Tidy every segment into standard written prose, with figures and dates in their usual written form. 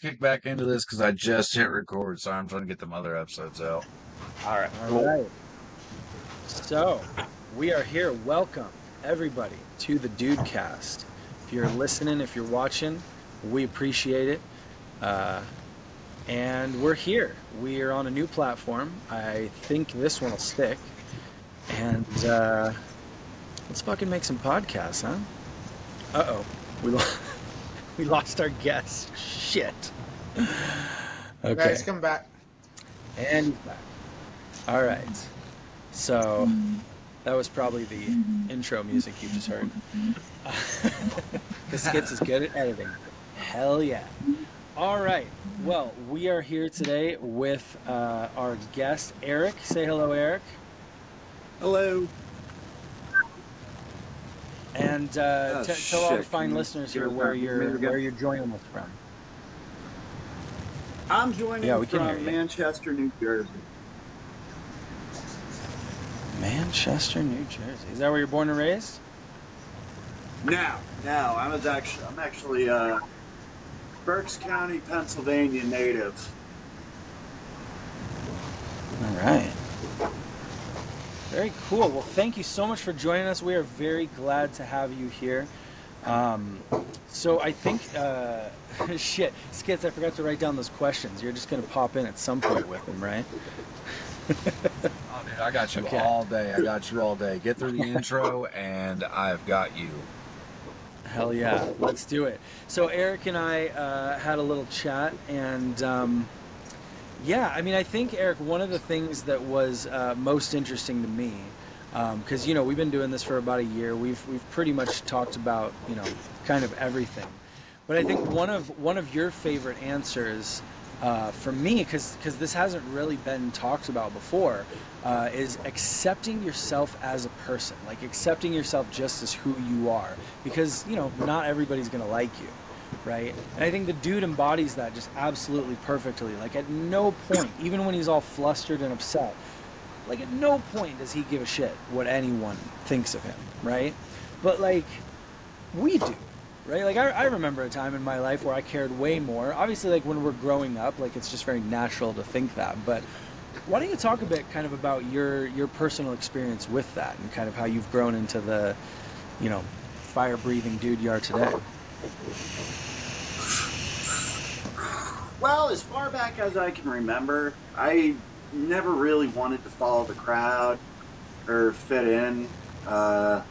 kick back into this because I just hit record, so I'm trying to get them other episodes out. All right. So, we are here. Welcome, everybody, to the Dudecast. If you're listening, if you're watching, we appreciate it. And we're here. We are on a new platform. I think this one will stick. And let's fucking make some podcasts, huh? Uh-oh. We lost our guest. Shit. Okay. Guys, come back. And he's back. All right. So that was probably the intro music you just heard. The Skits is good at editing. Hell yeah. All right. Well, we are here today with our guest, Eric. Say hello, Eric. Hello. And tell all the fine listeners here where you're joining us from. I'm joining from Manchester, New Jersey. Manchester, New Jersey. Is that where you're born and raised? No. I'm actually Berks County, Pennsylvania native. All right. Very cool. Well, thank you so much for joining us. We are very glad to have you here. So I think, shit, Skits, I forgot to write down those questions. You're just going to pop in at some point with them, right? Oh, dude, I got you all day. Get through the intro, and I've got you. Hell yeah. Let's do it. So Eric and I had a little chat, and yeah, I mean, I think, Eric, one of the things that was most interesting to me, because, you know, we've been doing this for about a year. We've pretty much talked about, you know, kind of everything. But I think one of your favorite answers for me, because this hasn't really been talked about before, is accepting yourself as a person, like accepting yourself just as who you are. Because, you know, not everybody's going to like you. Right? And I think the dude embodies that just absolutely perfectly. Like, at no point, even when he's all flustered and upset, like, at no point does he give a shit what anyone thinks of him, right? But, like, we do, right? Like, I remember a time in my life where I cared way more. Obviously, like, when we're growing up, like, it's just very natural to think that. But why don't you talk a bit kind of about your personal experience with that and kind of how you've grown into the, you know, fire-breathing dude you are today? Well, as far back as I can remember, I never really wanted to follow the crowd or fit in. The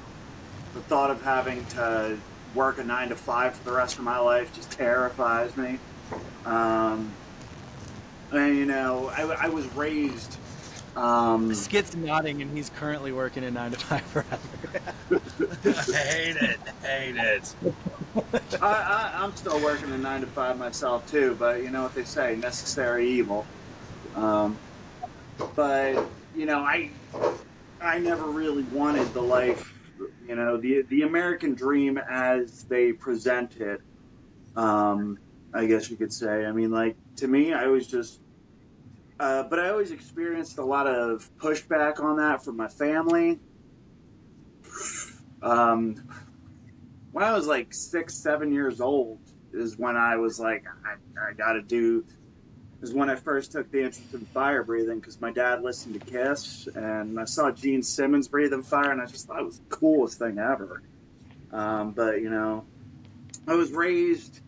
thought of having to work a 9-to-5 for the rest of my life just terrifies me. And, you know, I was raised... Skit's nodding, and he's currently working a 9-to-5 forever. Hate it. I'm still working a 9-to-5 myself too, but you know what they say, necessary evil. But you know, I never really wanted the life, you know, the American dream as they present it. I guess you could say. I mean, like, to me, I was just. But I always experienced a lot of pushback on that from my family. When I was like 6, 7 years old is when I was like, I gotta do, is when I first took the interest in fire breathing, because my dad listened to Kiss, and I saw Gene Simmons breathing fire, and I just thought it was the coolest thing ever. But, you know, I was raised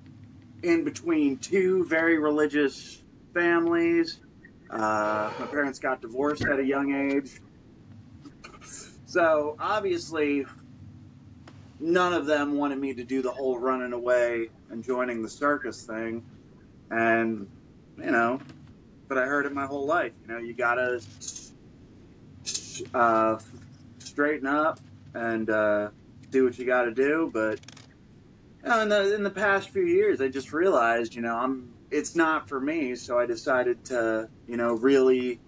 in between two very religious families. My parents got divorced at a young age. So, obviously, none of them wanted me to do the whole running away and joining the circus thing. And, you know, but I heard it my whole life. You know, you gotta straighten up and do what you gotta do. But, you know, in the past few years, I just realized, you know, it's not for me. So I decided to, you know, really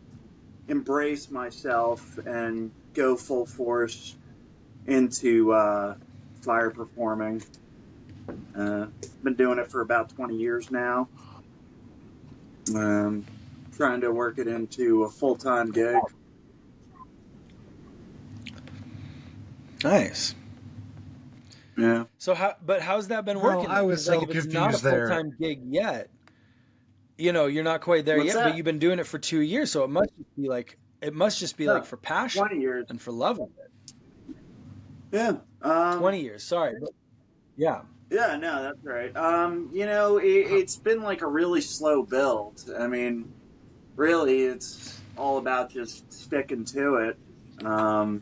embrace myself and go full force into fire performing. Been doing it for about 20 years now. Trying to work it into a full-time gig. Nice. Yeah. So how's that been working? Well, I was so if it's confused not a there. full-time gig yet, you're not quite there What's yet, that? but you've been doing it for 2 years, so it must just be like for passion 20 years. and for love of it. Yeah. 20 years, sorry. But yeah. Yeah, no, that's right. It's been like a really slow build. I mean, really, it's all about just sticking to it. I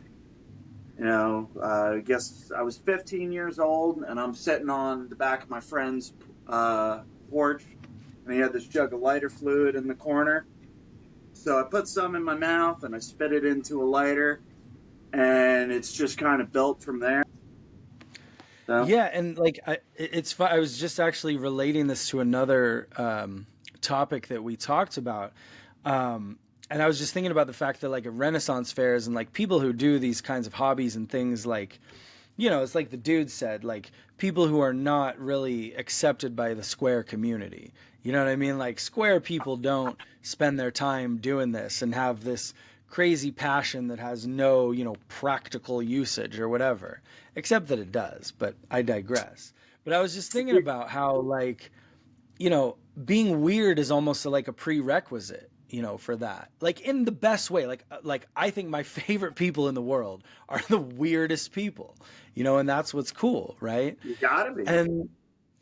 guess I was 15 years old, and I'm sitting on the back of my friend's porch, and he had this jug of lighter fluid in the corner. So I put some in my mouth, and I spit it into a lighter, and it's just kind of built from there. So. Yeah, and like it's fun. I was just actually relating this to another topic that we talked about, and I was just thinking about the fact that like at Renaissance fairs and like people who do these kinds of hobbies and things, like, it's like the dude said, like people who are not really accepted by the square community. You know what I mean? Like square people don't spend their time doing this and have this crazy passion that has no, practical usage or whatever, except that it does, but I digress. But I was just thinking about how like, being weird is almost like a prerequisite, for that, like in the best way. Like I think my favorite people in the world are the weirdest people, and that's what's cool, right? You gotta be. And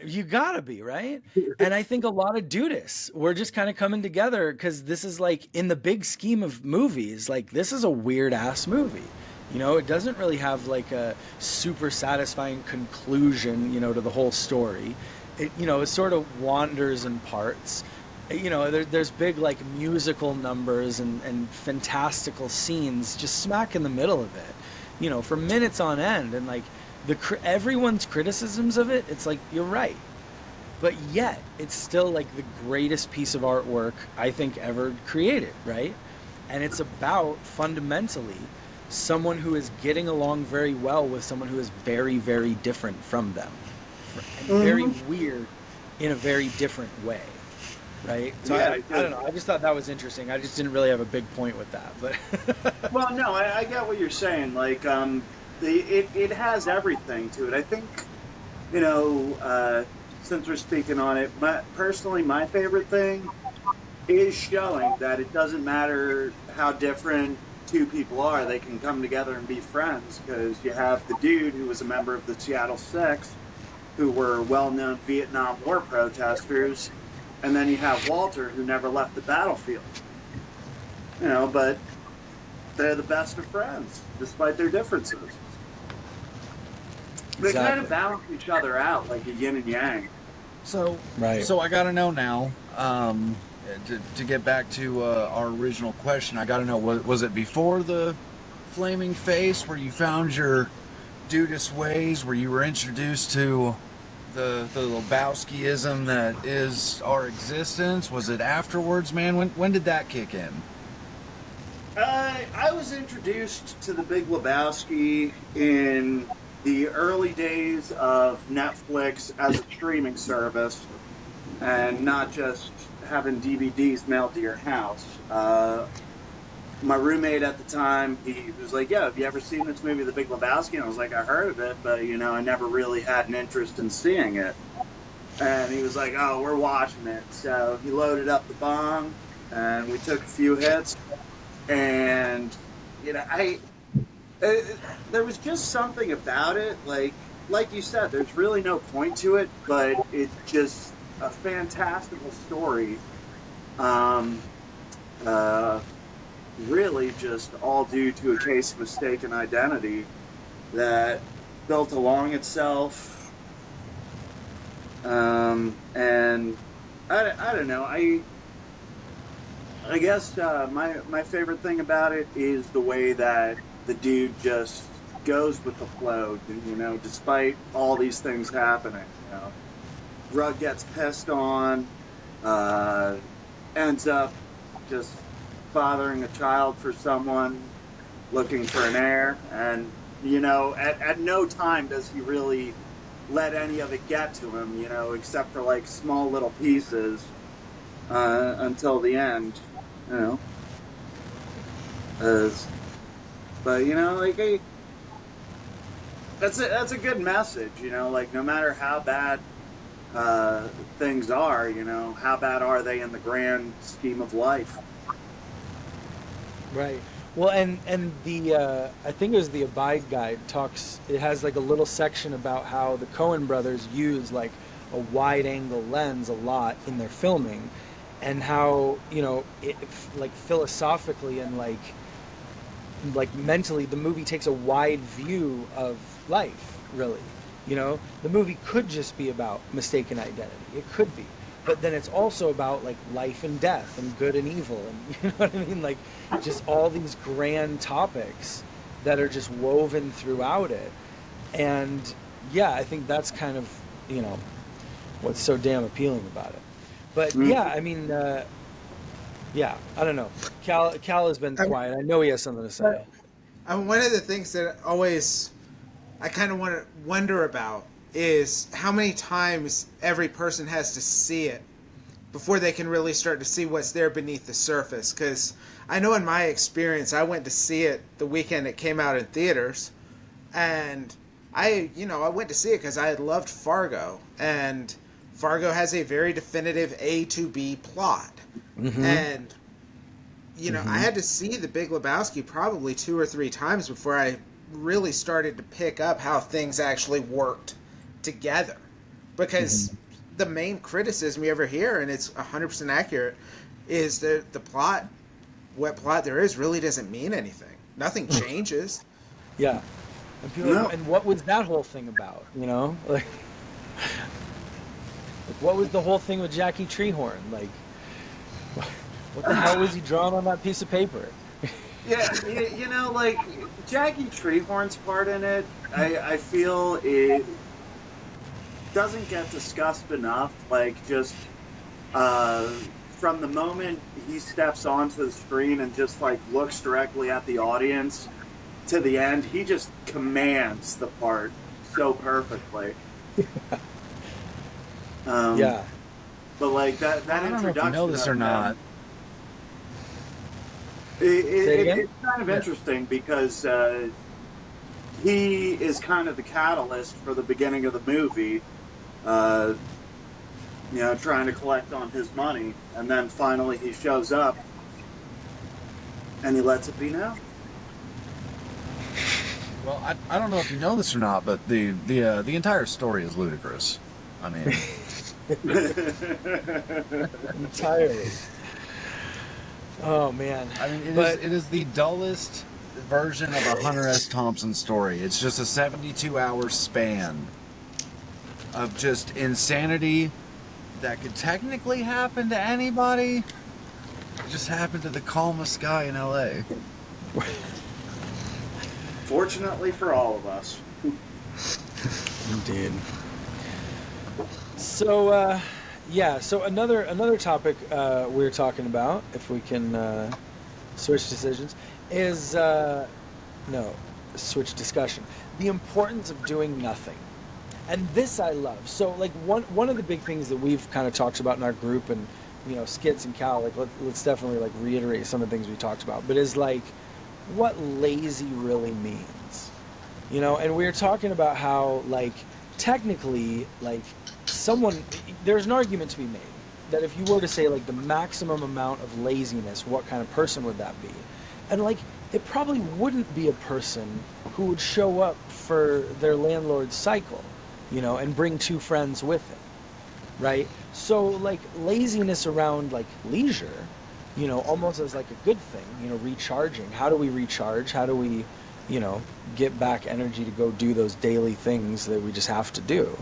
you gotta be, right? And I think a lot of Dudeists, we're just kind of coming together because this is like, in the big scheme of movies, like this is a weird ass movie. It doesn't really have like a super satisfying conclusion, to the whole story. It sort of wanders in parts. There's big like musical numbers and fantastical scenes just smack in the middle of it, for minutes on end. And like everyone's criticisms of it, it's like, you're right. But yet it's still like the greatest piece of artwork I think ever created, right? And it's about fundamentally someone who is getting along very well with someone who is very, very different from them. And very weird in a very different way, right? So Yeah, I don't know. I just thought that was interesting. I just didn't really have a big point with that, but Well, no, I get what you're saying. Like, it has everything to it. I think, since we're speaking on it, personally, my favorite thing is showing that it doesn't matter how different two people are, they can come together and be friends. Because you have the dude who was a member of the Seattle Six, who were well-known Vietnam War protesters, and then you have Walter, who never left the battlefield. But they're the best of friends, despite their differences. They kind of balance each other out, like a yin and yang. So, right. So I got to know now, to get back to our original question, I got to know, was it before the Flaming Face where you found your Dudeist ways, where you were introduced to the Lebowskiism that is our existence? Was it afterwards, man? When did that kick in? I was introduced to the Big Lebowski in the early days of Netflix as a streaming service, and not just having DVDs mailed to your house. My roommate at the time, he was like, "Yeah, have you ever seen this movie, The Big Lebowski?" And I was like, "I heard of it, but I never really had an interest in seeing it." And he was like, "Oh, we're watching it." So he loaded up the bong, and we took a few hits, and there was just something about it, like you said, there's really no point to it, but it's just a fantastical story. Really just all due to a case of mistaken identity that built along itself. And I don't know, I guess my favorite thing about it is the way that the dude just goes with the flow, despite all these things happening. Rug gets pissed on, ends up just fathering a child for someone, looking for an heir, and at no time does he really let any of it get to him, except for like small little pieces until the end, but that's a good message, like no matter how bad things are. You know, how bad are they in the grand scheme of life? Right. Well, and the I think it was the Abide Guide talks. It has like a little section about how the Coen brothers use like a wide angle lens a lot in their filming, and how like philosophically and like mentally, the movie takes a wide view of life. Really, the movie could just be about mistaken identity. It could be, but then it's also about like life and death and good and evil, and you know what I mean, like just all these grand topics that are just woven throughout it. And yeah, I think that's kind of what's so damn appealing about it. But yeah, I mean, yeah, I don't know. Cal has been I, quiet. I know he has something to say. one of the things that always I kind of wonder about is how many times every person has to see it before they can really start to see what's there beneath the surface. Because I know in my experience, I went to see it the weekend it came out in theaters, and I went to see it because I had loved Fargo, and Fargo has a very definitive A to B plot, and I had to see The Big Lebowski probably 2 or 3 times before I really started to pick up how things actually worked together. Because the main criticism you ever hear, and it's 100% accurate, is that the plot, what plot there is, really doesn't mean anything. Nothing changes. Yeah. And people No. and what was that whole thing about? Like what was the whole thing with Jackie Treehorn? Like, what the hell was he drawing on that piece of paper? Yeah, like Jackie Treehorn's part in it, I feel it doesn't get discussed enough. Like, just from the moment he steps onto the screen and just like looks directly at the audience to the end, he just commands the part so perfectly. Yeah. But like that I don't know if you introduction know this of or him, not. it's kind of interesting because he is kind of the catalyst for the beginning of the movie, trying to collect on his money, and then finally he shows up and he lets it be known. Well, I don't know if you know this or not, but the entire story is ludicrous. I mean, Entirely. Oh man. I mean, it is the dullest version of a Hunter S. Thompson story. It's just a 72-hour span of just insanity that could technically happen to anybody. It just happened to the calmest guy in LA. Fortunately for all of us. Indeed. So so another topic we were talking about, if we can switch decisions, is switch discussion. The importance of doing nothing. And this I love. So like one of the big things that we've kind of talked about in our group, and Skits and Cal, like let's definitely like reiterate some of the things we talked about, but is like what lazy really means. And we were talking about how like technically like there's an argument to be made that if you were to say like the maximum amount of laziness, what kind of person would that be? And like it probably wouldn't be a person who would show up for their landlord's cycle, and bring 2 friends with him, right? So like laziness around like leisure, almost as like a good thing, recharging. How do we recharge? How do we, get back energy to go do those daily things that we just have to do?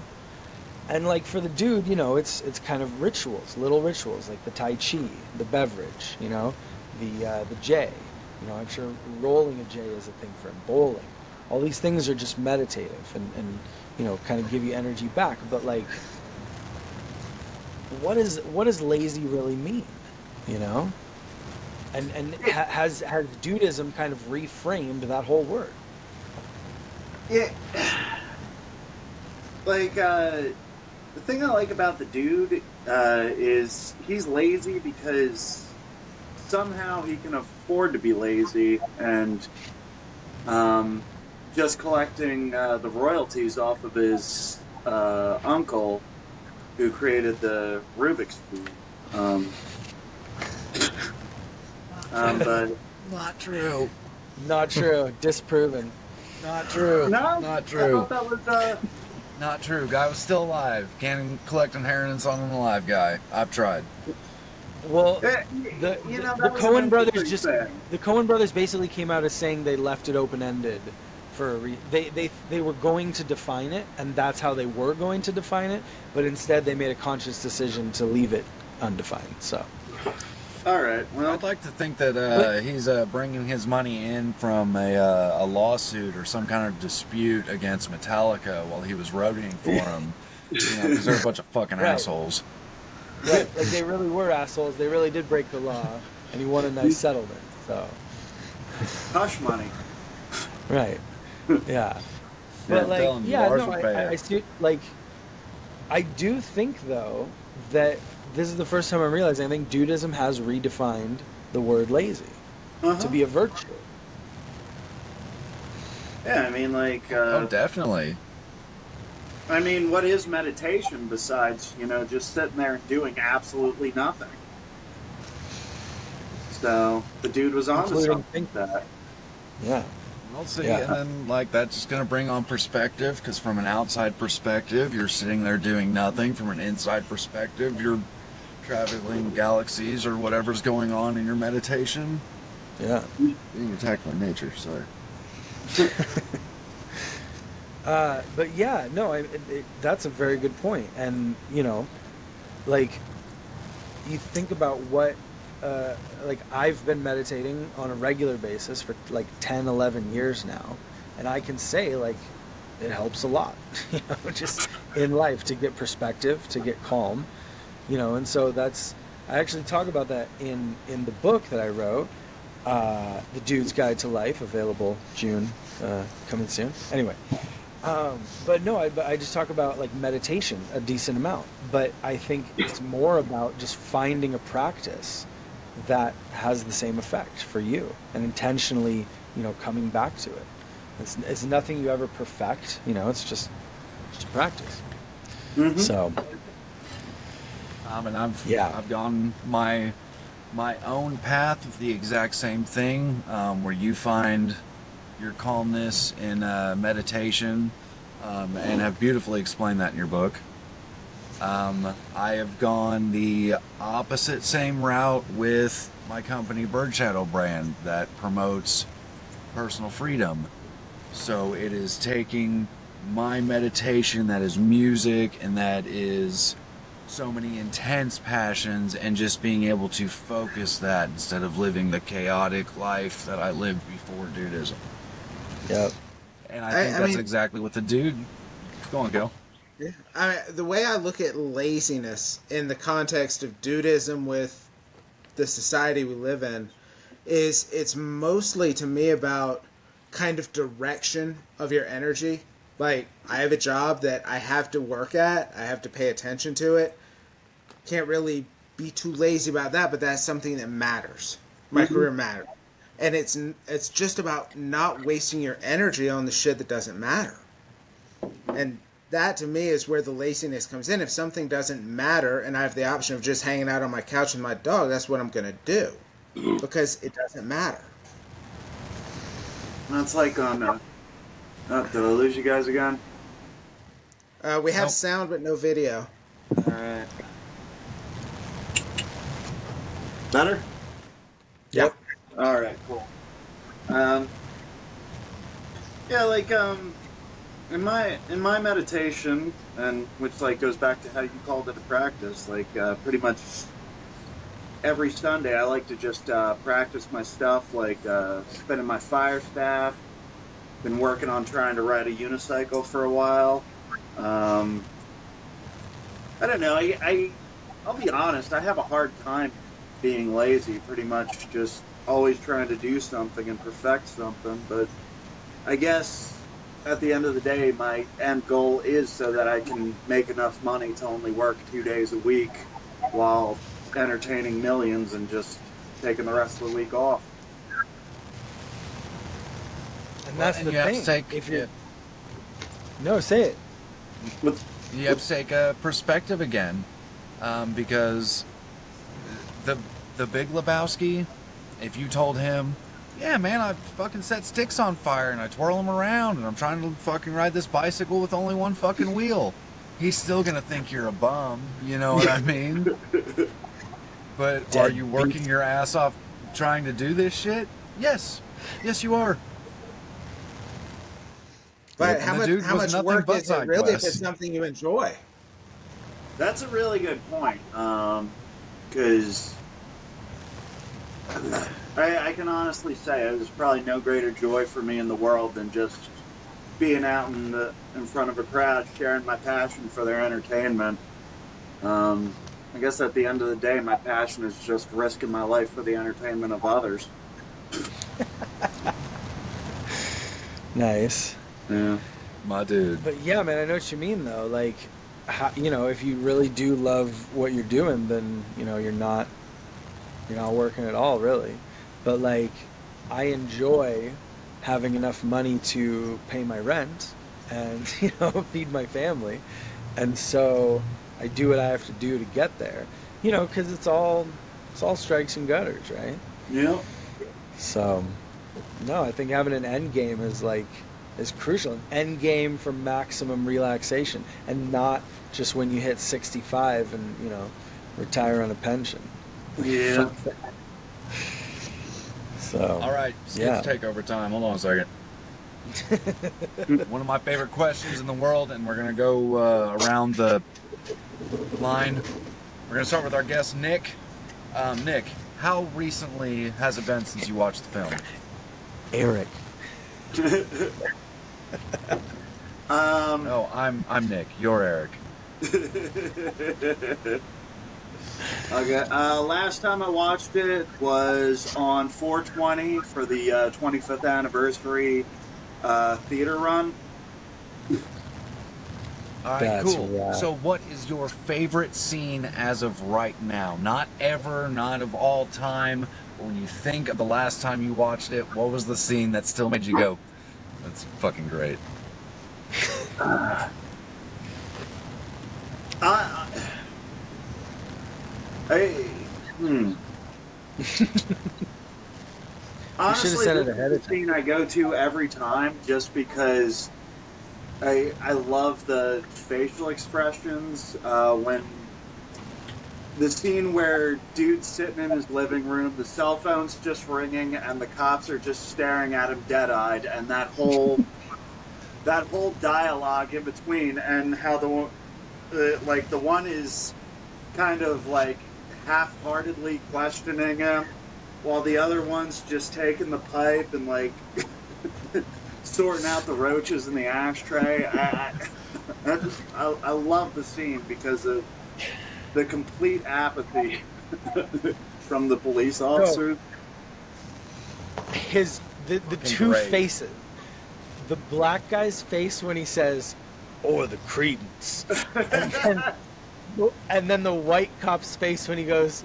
And like for the dude, it's kind of rituals, little rituals, like the Tai Chi, the beverage, the J. I'm sure rolling a J is a thing for him, bowling. All these things are just meditative and kind of give you energy back. But like, what does lazy really mean? And has Dudeism kind of reframed that whole word? Yeah. Like, the thing I like about the dude is he's lazy because somehow he can afford to be lazy, and just collecting the royalties off of his uncle who created the Rubik's Cube. But Not true. Not true. Disproven. Not true. no, Not I true. thought that was Not true. Guy was still alive. Can't collect inheritance on an alive guy. I've tried. Well, that the was an Coen brothers interesting thing. the Coen brothers basically came out as saying they left it open ended for a they were going to define it, and that's how they were going to define it, but instead they made a conscious decision to leave it undefined. So. All right. Well, I'd like to think that he's bringing his money in from a lawsuit or some kind of dispute against Metallica while he was roadieing for him. Because they're a bunch of fucking Right. assholes. Right, like they really were assholes. They really did break the law, and he won a nice settlement. So, hush money. right, yeah. Yeah, But like, tell him yeah, Lars no, will pay I it. see. Like, I do think though that this is the first time I'm realizing. I think Dudeism has redefined the word lazy to be a virtue. Yeah, I mean, like, Oh, definitely. I mean, what is meditation besides, just sitting there and doing absolutely nothing? So the dude was on to Including something with that. Yeah. We'll see. Yeah. And then, that's just going to bring on perspective, because from an outside perspective, you're sitting there doing nothing. From an inside perspective, you're traveling galaxies or whatever's going on in your meditation. Yeah. Being attacked by nature, sorry. But yeah, no, that's a very good point. And, like, you think about what, like, I've been meditating on a regular basis for like 10, 11 years now. And I can say, like, it helps a lot, just in life to get perspective, to get calm, and so I actually talk about that in the book that I wrote, The Dude's Guide to Life, available June, coming soon. Anyway. But no, I just talk about like meditation a decent amount, but I think it's more about just finding a practice that has the same effect for you and intentionally, coming back to it. It's nothing you ever perfect, it's just a practice. Mm-hmm. So, And I've Yeah. gone my own path of the exact same thing, where you find your calmness in meditation, and have beautifully explained that in your book. I have gone the opposite same route with my company Bird Shadow brand that promotes personal freedom. So it is taking my meditation that is music and that is so many intense passions and just being able to focus that instead of living the chaotic life that I lived before Dudeism. Yep. And I think that's exactly what the dude... Go on, Gil. The way I look at laziness in the context of Dudeism with the society we live in is it's mostly to me about kind of direction of your energy. Like, I have a job that I have to work at, I have to pay attention to it. Can't really be too lazy about that, but that's something that matters. My career matters. And it's just about not wasting your energy on the shit that doesn't matter. And that to me is where the laziness comes in. If something doesn't matter and I have the option of just hanging out on my couch with my dog, that's what I'm going to do. Because it doesn't matter. That's like on. Did I lose you guys again? We have Nope. sound but no video. All right. Better? Yep. All right. Cool. Yeah, like in my meditation, and which like goes back to how you called it a practice. Like pretty much every Sunday, I like to just practice my stuff, like spinning my fire staff. Been working on trying to ride a unicycle for a while. I don't know. I'll be honest. I have a hard time being lazy. Pretty much just always trying to do something and perfect something. But I guess at the end of the day, my end goal is so that I can make enough money to only work 2 days a week while entertaining millions and just taking the rest of the week off. And that's And the you have thing. to take... If you No, say it. You have to take a perspective again, because the Big Lebowski, if you told him, yeah, man, I fucking set sticks on fire and I twirl them around and I'm trying to fucking ride this bicycle with only one fucking wheel, he's still gonna think you're a bum, you know what I mean? But are you working your ass off trying to do this shit? Yes. Yes, you are. But And the dude how was much nothing work but is it side really if quests. it's something you enjoy? That's a really good point. Because I can honestly say there's probably no greater joy for me in the world than just being out in front of a crowd, sharing my passion for their entertainment. I guess at the end of the day, my passion is just risking my life for the entertainment of others. Nice. Yeah. My dude. But yeah, man, I know what you mean though. Like, you know, if you really do love what you're doing, then you know you're not working at all, really. But like, I enjoy having enough money to pay my rent and feed my family, and so I do what I have to do to get there. You know, because it's all strikes and gutters, right? Yeah. So, no, I think having an end game is crucial. An end game for maximum relaxation, and not just when you hit 65 and retire on a pension. Yeah. So. All right, Skip's takeover time. Hold on a second. One of my favorite questions in the world, and we're gonna go around the line. We're gonna start with our guest Nick. Nick, how recently has it been since you watched the film? Eric. No, I'm Nick. You're Eric. Okay. Last time I watched it was on 4/20 for the 25th anniversary theater run. All right, That's cool. right. So, what is your favorite scene as of right now? Not ever, not of all time. But when you think of the last time you watched it, what was the scene that still made you go, "That's fucking great"? Honestly, said it this ahead is of the scene I go to every time just because I love the facial expressions when the scene where dude's sitting in his living room, the cell phone's just ringing, and the cops are just staring at him dead-eyed, and that whole dialogue in between, and how the one is kind of like half-heartedly questioning him, while the other one's just taking the pipe and like sorting out the roaches in the ashtray. I love the scene because of the complete apathy from the police officers. The two great. faces. The black guy's face when he says, "Or the credence," and then the white cop's face when he goes,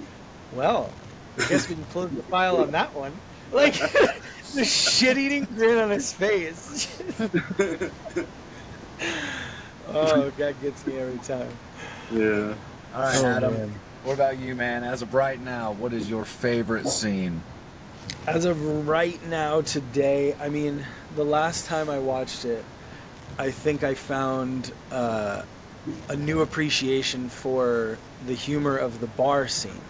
"Well, I guess we can close the file on that one." Like the shit-eating grin on his face. Oh, that gets me every time. Yeah. All right, Oh, Adam. man. What about you, man? As of right now, what is your favorite scene? As of right now, today, I mean, the last time I watched it, I think I found a new appreciation for the humor of the bar scene.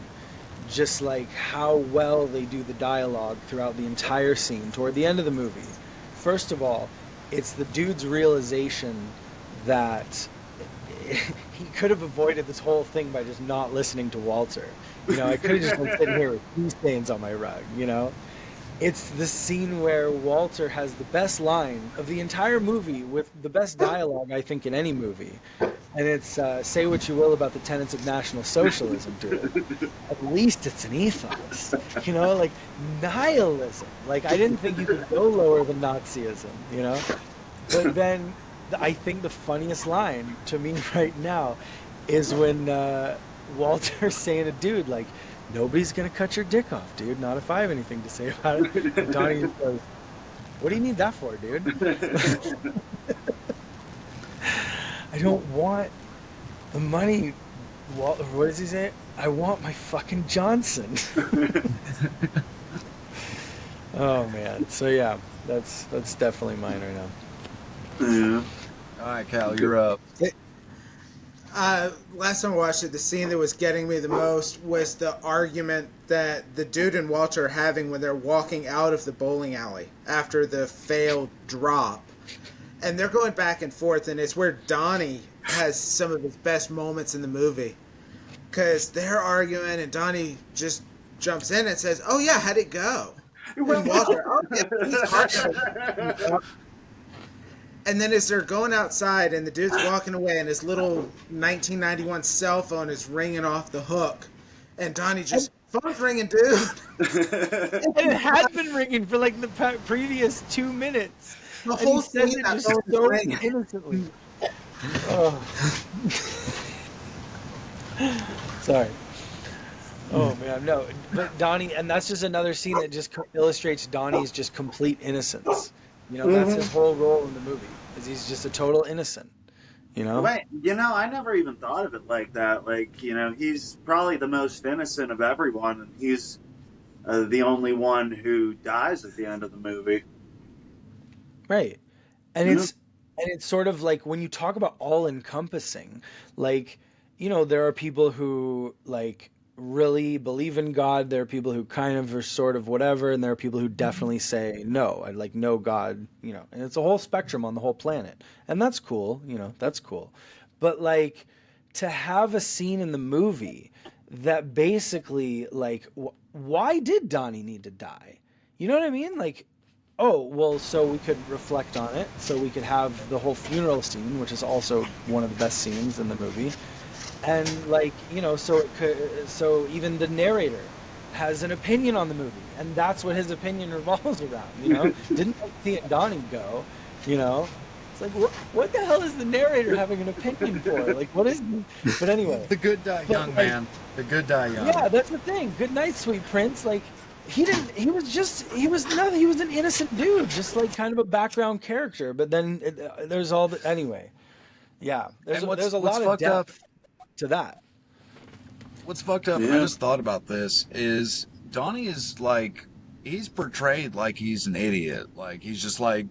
Just like how well they do the dialogue throughout the entire scene toward the end of the movie. First of all, it's the dude's realization that he could have avoided this whole thing by just not listening to Walter. I could have just been sitting here with pee stains on my rug, It's the scene where Walter has the best line of the entire movie with the best dialogue, I think, in any movie. And it's, say what you will about the tenets of National Socialism, dude. At least it's an ethos. Like nihilism. Like, I didn't think you could go lower than Nazism, But then I think the funniest line to me right now is when Walter's saying to dude, like, "Nobody's going to cut your dick off, dude. Not if I have anything to say about it." And Donnie just goes, "What do you need that for, dude?" I don't want The money. What does he say? I want my fucking Johnson. Oh man. So yeah, that's definitely mine right now. Yeah. All right, Cal, you're up. Last time I watched it, the scene that was getting me the most was the argument that the dude and Walter are having when they're walking out of the bowling alley after the failed drop. And they're going back and forth, and it's where Donnie has some of his best moments in the movie. Because they're arguing, and Donnie just jumps in and says, "Oh, yeah, how'd it go?" And Walter, "Oh, yeah, he's hard." And then as they're going outside and the dude's walking away and his little 1991 cell phone is ringing off the hook, and Donnie just, "Phone's ringing, dude." And it had been ringing for like the previous 2 minutes. The And whole he says scene it that just phone so is ringing. innocently. Oh. Sorry. Oh man, no. But Donnie, and that's just another scene that just illustrates Donnie's just complete innocence. You know, that's his whole role in the movie, is he's just a total innocent. You know? Wait, I never even thought of it like that. Like, he's probably the most innocent of everyone, and he's the only one who dies at the end of the movie. Right. And Yeah. it's sort of like when you talk about all encompassing, like, there are people who like really believe in God, there are people who kind of are sort of whatever, and there are people who definitely say no, I like no God, and it's a whole spectrum on the whole planet. And that's cool, that's cool. But like to have a scene in the movie that basically like why did Donnie need to die? You know what I mean? Like, oh, well, so we could reflect on it. So we could have the whole funeral scene, which is also one of the best scenes in the movie. And like, so even the narrator has an opinion on the movie, and that's what his opinion revolves around, Didn't see it Donnie go, It's like, what the hell is the narrator having an opinion for? Like, what is... But anyway. The good die young, like, man. The good die young. Yeah, that's the thing. Good night, sweet prince. Like, he was nothing. He was an innocent dude, just like kind of a background character. But then there's all the... Anyway. Yeah, there's a lot of depth to that. What's fucked up, and I just thought about this, is Donnie is like, he's portrayed like he's an idiot. Like, he's just like,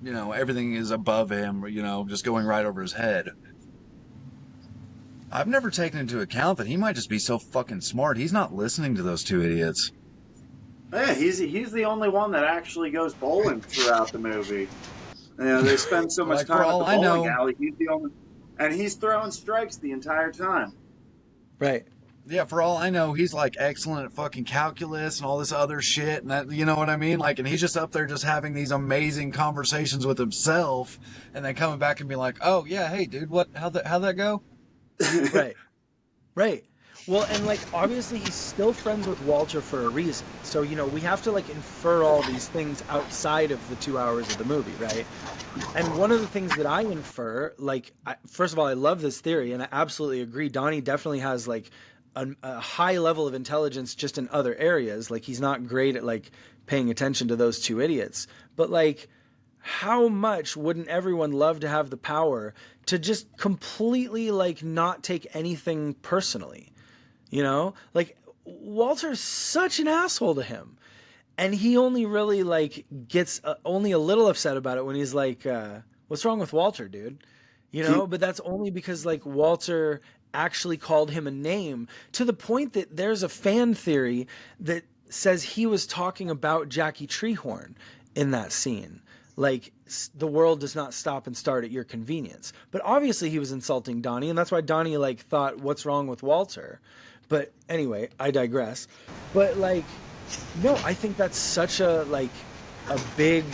everything is above him, just going right over his head. I've never taken into account that he might just be so fucking smart. He's not listening to those two idiots. Yeah, he's the only one that actually goes bowling throughout the movie. They spend so much time at the bowling alley. He's the only, and he's throwing strikes the entire time. Right. Yeah, for all I know, he's like excellent at fucking calculus and all this other shit, and that, you know what I mean? Like, and he's just up there just having these amazing conversations with himself, and then coming back and being like, "Oh yeah, hey dude, how'd that go?" Right. Well, and like obviously he's still friends with Walter for a reason. So, we have to like infer all these things outside of the 2 hours of the movie, right? And one of the things that I infer, like, first of all, I love this theory, and I absolutely agree. Donnie definitely has like a high level of intelligence just in other areas. Like, he's not great at like paying attention to those two idiots. But like, how much wouldn't everyone love to have the power to just completely like not take anything personally? Like, Walter's such an asshole to him, and he only really like gets only a little upset about it when he's like, what's wrong with Walter, dude? But that's only because like Walter actually called him a name, to the point that there's a fan theory that says he was talking about Jackie Treehorn in that scene. Like, the world does not stop and start at your convenience. But obviously he was insulting Donnie, and that's why Donnie like thought, what's wrong with Walter? But anyway, I digress. But like, no, I think that's such a big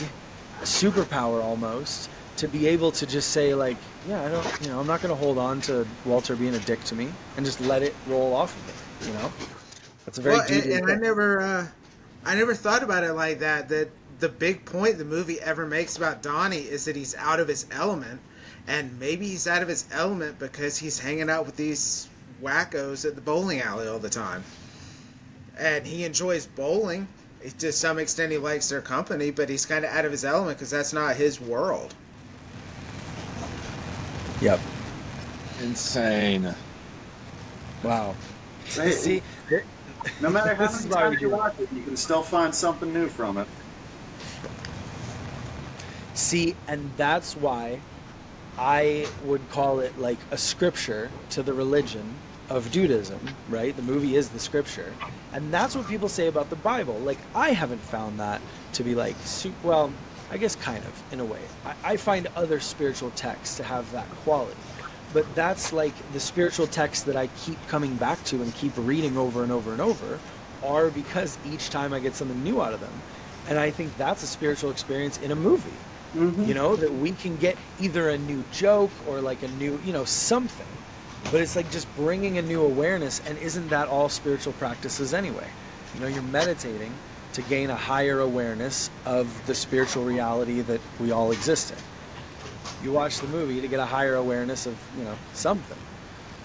superpower almost, to be able to just say like, yeah, I'm not going to hold on to Walter being a dick to me and just let it roll off of me, That's a very and I never thought about it like that. That the big point the movie ever makes about Donnie is that he's out of his element, and maybe he's out of his element because he's hanging out with these wackos at the bowling alley all the time, and he enjoys bowling. To some extent, he likes their company, but he's kind of out of his element because that's not his world. Yep. Insane. Wow. Hey, See, no matter how this is many why we times you do it. watch it, you can still find something new from it. See, and that's why I would call it like a scripture to the religion of Dudeism, right? The movie is the scripture. And that's what people say about the Bible. Like, I haven't found that to be like, well, I guess kind of, in a way. I find other spiritual texts to have that quality. But that's like the spiritual texts that I keep coming back to and keep reading over and over and over are because each time I get something new out of them. And I think that's a spiritual experience in a movie. You know, that we can get either a new joke or like a new, something. But it's like just bringing a new awareness. And isn't that all spiritual practices anyway? You're meditating to gain a higher awareness of the spiritual reality that we all exist in. You watch the movie to get a higher awareness of, something.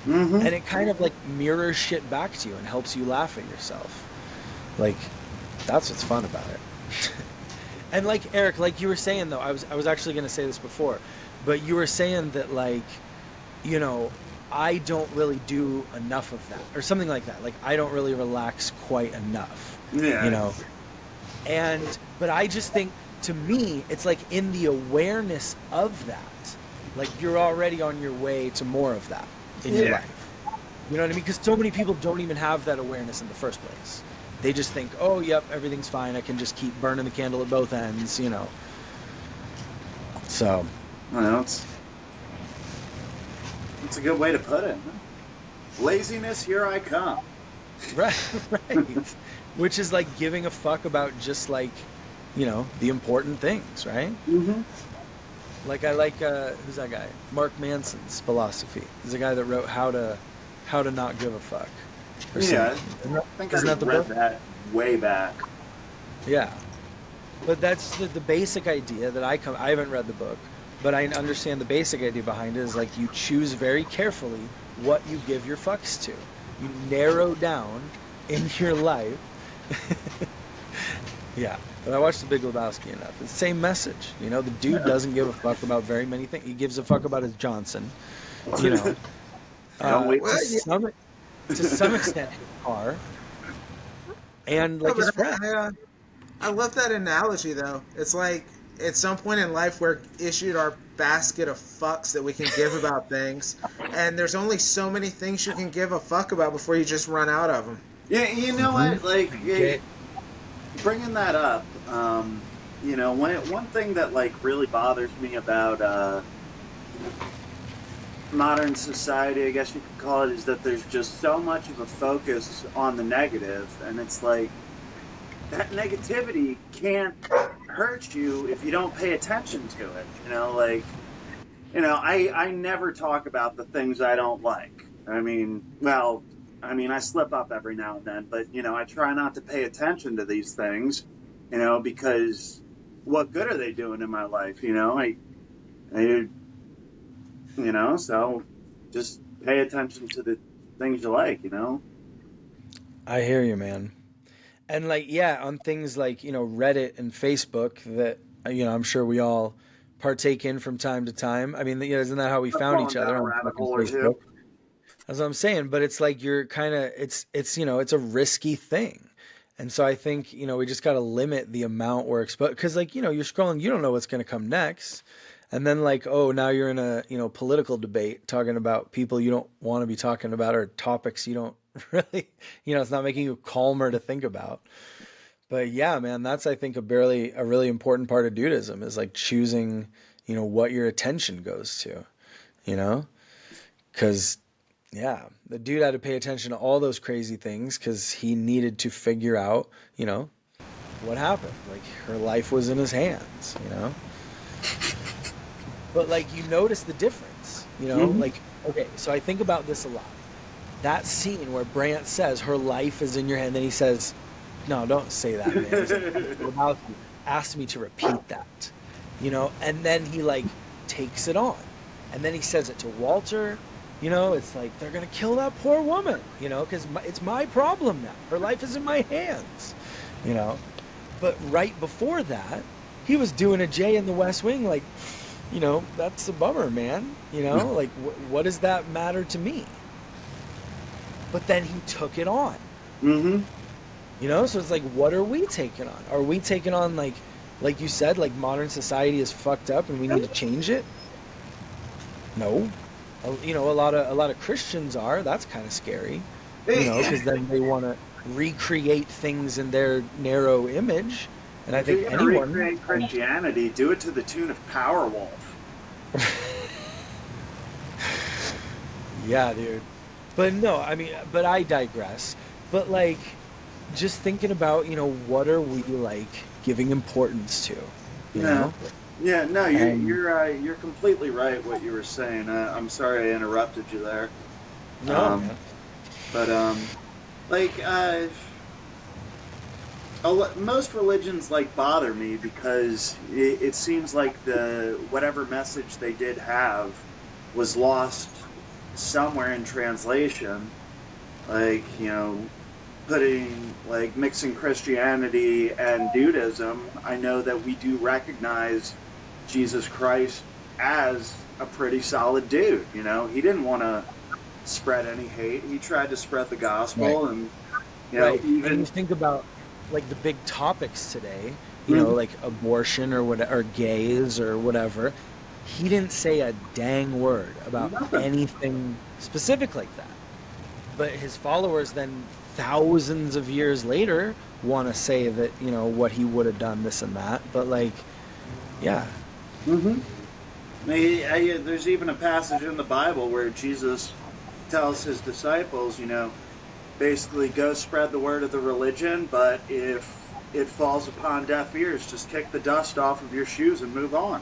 And it kind of like mirrors shit back to you and helps you laugh at yourself. Like, that's what's fun about it. And like Eric, like you were saying though, I was actually going to say this before, but you were saying that like, I don't really do enough of that or something like that. Like I don't really relax quite enough. Yeah. But I just think to me, it's like in the awareness of that, like you're already on your way to more of that in your life. You know what I mean? Because so many people don't even have that awareness in the first place. They just think, oh, yep, everything's fine. I can just keep burning the candle at both ends, So. Well, it's a good way to put it. Laziness, here I come. Right. Which is like giving a fuck about just like, the important things, right? Like I like, who's that guy? Mark Manson's philosophy. He's the guy that wrote How to Not Give a Fuck. Yeah, I think I read that way back. Yeah, but that's the basic idea that I haven't read the book, but I understand the basic idea behind it is like you choose very carefully what you give your fucks to. You narrow down in your life. Yeah, but I watched The Big Lebowski enough. It's the same message. The dude doesn't give a fuck about very many things. He gives a fuck about his Johnson. Don't wait to some extent his car and like his friend. I love that analogy though. It's like at some point in life we're issued our basket of fucks that we can give about things, and there's only so many things you can give a fuck about before you just run out of them. Yeah, you know what? Like bringing that up, one thing that like really bothers me about modern society, I guess you could call it, is that there's just so much of a focus on the negative, and it's like that negativity can't hurt you if you don't pay attention to it. I never talk about the things I don't like. I slip up every now and then, but I try not to pay attention to these things, because what good are they doing in my life? So just pay attention to the things you like, I hear you, man. And like, yeah, on things like, Reddit and Facebook that, I'm sure we all partake in from time to time. I mean, isn't that how we found each other on fucking Facebook? That's what I'm saying. But it's like, you're kind of, it's a risky thing. And so I think, we just got to limit the amount we're exposed, because like, you're scrolling, you don't know what's going to come next. And then like, oh, now you're in a, political debate talking about people you don't want to be talking about or topics you don't really, it's not making you calmer to think about. But yeah, man, that's, I think, a really important part of Dudeism is like choosing, what your attention goes to, because yeah, the dude had to pay attention to all those crazy things because he needed to figure out, what happened. Like her life was in his hands, But like you notice the difference, like, okay, so I think about this a lot. That scene where Brant says her life is in your hand, then he says, no, don't say that, man. Asked me to repeat that, and then he like takes it on. And then he says it to Walter, it's like, they're going to kill that poor woman, because it's my problem now. Her life is in my hands, But right before that, he was doing a Jay in the West Wing, like, that's a bummer, man. Like, what does that matter to me? But then he took it on. Mm-hmm. So it's like, what are we taking on? Are we taking on, like you said, like modern society is fucked up and we need to change it? No. A lot of Christians are. That's kind of scary, because then they want to recreate things in their narrow image. And I If you're think going to anyone, recreate Christianity, do it to the tune of Powerwolf. yeah, dude. But no, I mean, but I digress. But like, just thinking about, what are we like giving importance to, you Yeah. know? Yeah, no, And you're completely right what you were saying. I'm sorry I interrupted you there. no, Um, man. but like most religions like bother me because it seems like the whatever message they did have was lost somewhere in translation. Like, mixing Christianity and Dudeism, I know that we do recognize Jesus Christ as a pretty solid dude. He didn't want to spread any hate. He tried to spread the Right. gospel, and Right. And you even think about like the big topics today, Mhm. like abortion or what, or gays or whatever. He didn't say a dang word about nothing. anything specific like that. But his followers then thousands of years later want to say that, what he would have done this and that. But like, yeah. Hmm. There's even a passage in the Bible where Jesus tells his disciples, basically go spread the word of the religion, but if it falls upon deaf ears, just kick the dust off of your shoes and move on.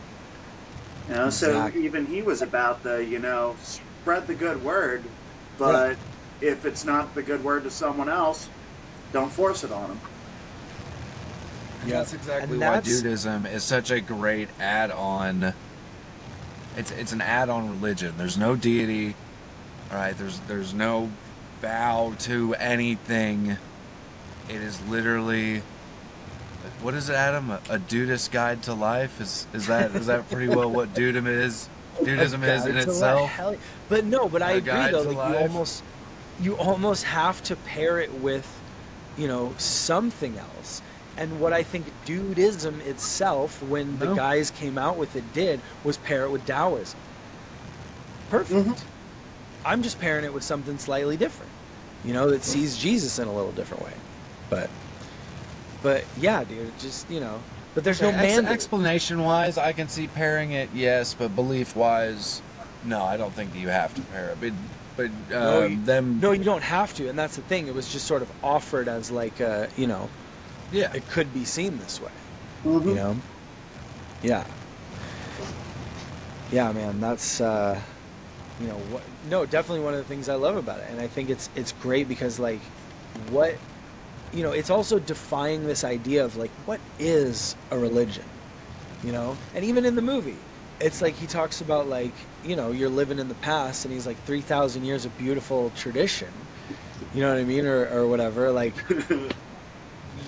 So Exactly. even he was about the, spread the good word, Yeah. but if it's not the good word to someone else, don't force it on them. And Yeah. that's exactly And why that's Dudeism is such a great add-on. It's an add-on religion. There's no deity, all right? There's no bow to anything. It is literally, what is it, Adam? A Dudeist guide to life? Is that pretty well what Dudeism is? a Dudeism is in guide to let itself hell. But no, but I a agree guide though. to Like life. you almost have to pair it with, something else. And what I think Dudeism itself, when the No. guys came out with it, did was pair it with Taoism. Hmm. Perfect. I'm just pairing it with something slightly different, that sees Jesus in a little different way. But yeah, dude, just but there's Okay, no mandate. explanation-wise, I can see pairing it, yes, but belief-wise, no, I don't think that you have to pair it. But No, them, no, you don't have to, and that's the thing. It was just sort of offered as like a, yeah. it could be seen this way, you Hmm. know? Yeah. Yeah, man, that's what no, definitely one of the things I love about it. And I think it's great because like what it's also defying this idea of like what is a religion, And even in the movie, it's like he talks about like, you're living in the past and he's like 3,000 years of beautiful tradition. You know what I mean? Or whatever. Like,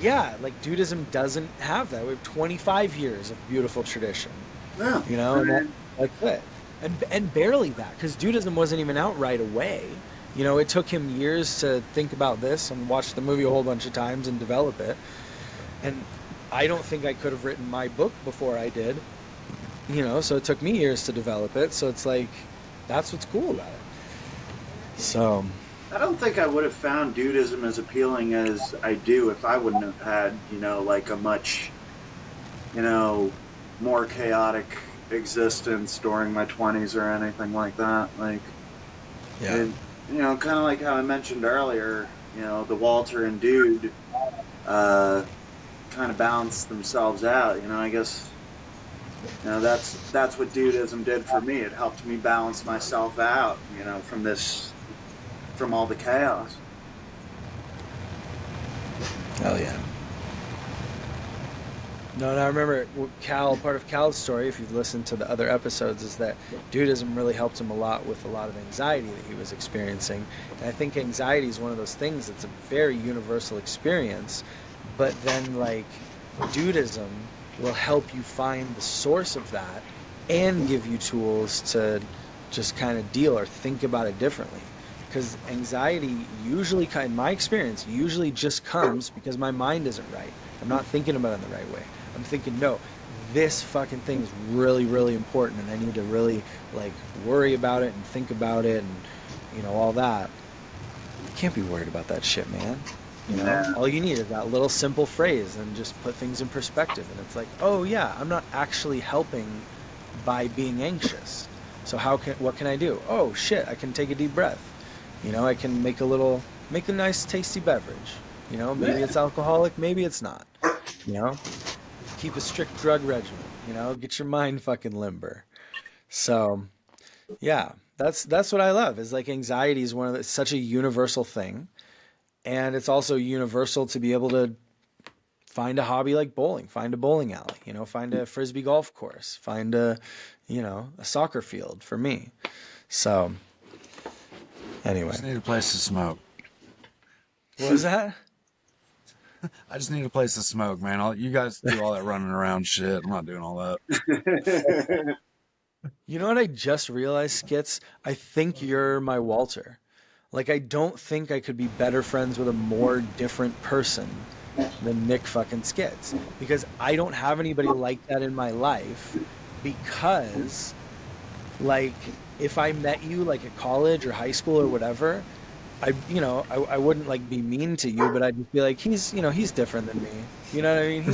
yeah, like Dudeism doesn't have that. We have 25 years of beautiful tradition, Yeah, and that's it. And barely that, because Dudeism wasn't even out right away. It took him years to think about this and watch the movie a whole bunch of times and develop it. And I don't think I could have written my book before I did, so it took me years to develop it. So it's like, that's what's cool about it. So, I don't think I would have found Dudeism as appealing as I do if I wouldn't have had, like a much, you know, more chaotic existence during my 20s or anything like that. Like, yeah. it, kind of like how I mentioned earlier, the Walter and Dude uh, kind of balance themselves out. I guess, that's what Dudeism did for me. It helped me balance myself out, from all the chaos. Hell yeah. No, and I remember part of Cal's story, if you've listened to the other episodes, is that Dudeism really helped him a lot with a lot of anxiety that he was experiencing. And I think anxiety is one of those things that's a very universal experience, but then, like, Dudeism will help you find the source of that and give you tools to just kind of deal or think about it differently. Because anxiety usually, in my experience, usually just comes because my mind isn't right. I'm not thinking about it in the right way. I'm thinking, no, this fucking thing is really, really important, and I need to really like worry about it and think about it, and all that. You can't be worried about that shit, man. All you need is that little simple phrase and just put things in perspective. And it's like, oh yeah, I'm not actually helping by being anxious. So what can I do? Oh shit, I can take a deep breath. I can make a nice tasty beverage. Maybe it's alcoholic, maybe it's not. Keep a strict drug regimen. Get your mind fucking limber. So, yeah, that's what I love. Is like anxiety is such a universal thing, and it's also universal to be able to find a hobby like bowling, find a bowling alley, find a frisbee golf course, find a soccer field for me. So, anyway, I just need a place to smoke. What was that? I just need a place to smoke, man. You guys do all that running around shit. I'm not doing all that. You know what I just realized, Skits? I think you're my Walter. Like, I don't think I could be better friends with a more different person than Nick fucking Skits. Because I don't have anybody like that in my life. Because, like, if I met you, like, at college or high school or whatever, I wouldn't, like, be mean to you, but I'd just be like, he's different than me. You know what I mean?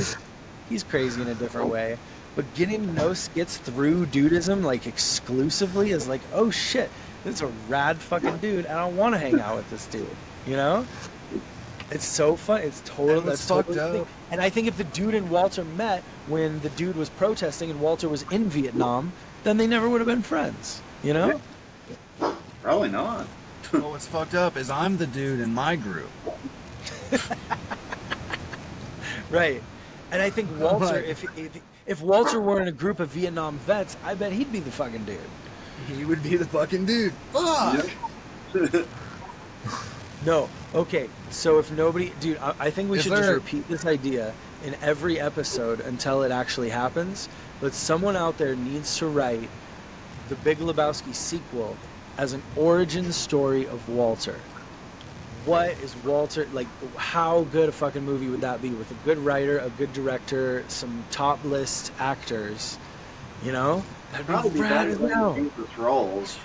He's crazy in a different way. But getting to know Skits through Dudeism, like, exclusively is like, oh shit, this is a rad fucking dude, and I want to hang out with this dude. It's so fun. It's totally, that's fucked up. And I think if the dude and Walter met when the dude was protesting and Walter was in Vietnam, then they never would have been friends. Probably not. Well, what's fucked up is I'm the dude in my group. Right. And I think Walter, if Walter were in a group of Vietnam vets, I bet he'd be the fucking dude. He would be the fucking dude. Fuck! Yep. No. Okay. So if nobody... Dude, I think we should just sir. repeat this idea in every episode until it actually happens. But someone out there needs to write the Big Lebowski sequel as an origin story of Walter. What is Walter... Like, how good a fucking movie would that be with a good writer, a good director, some top list actors? That'd Probably be rad better as than hell. Dangerous Roles.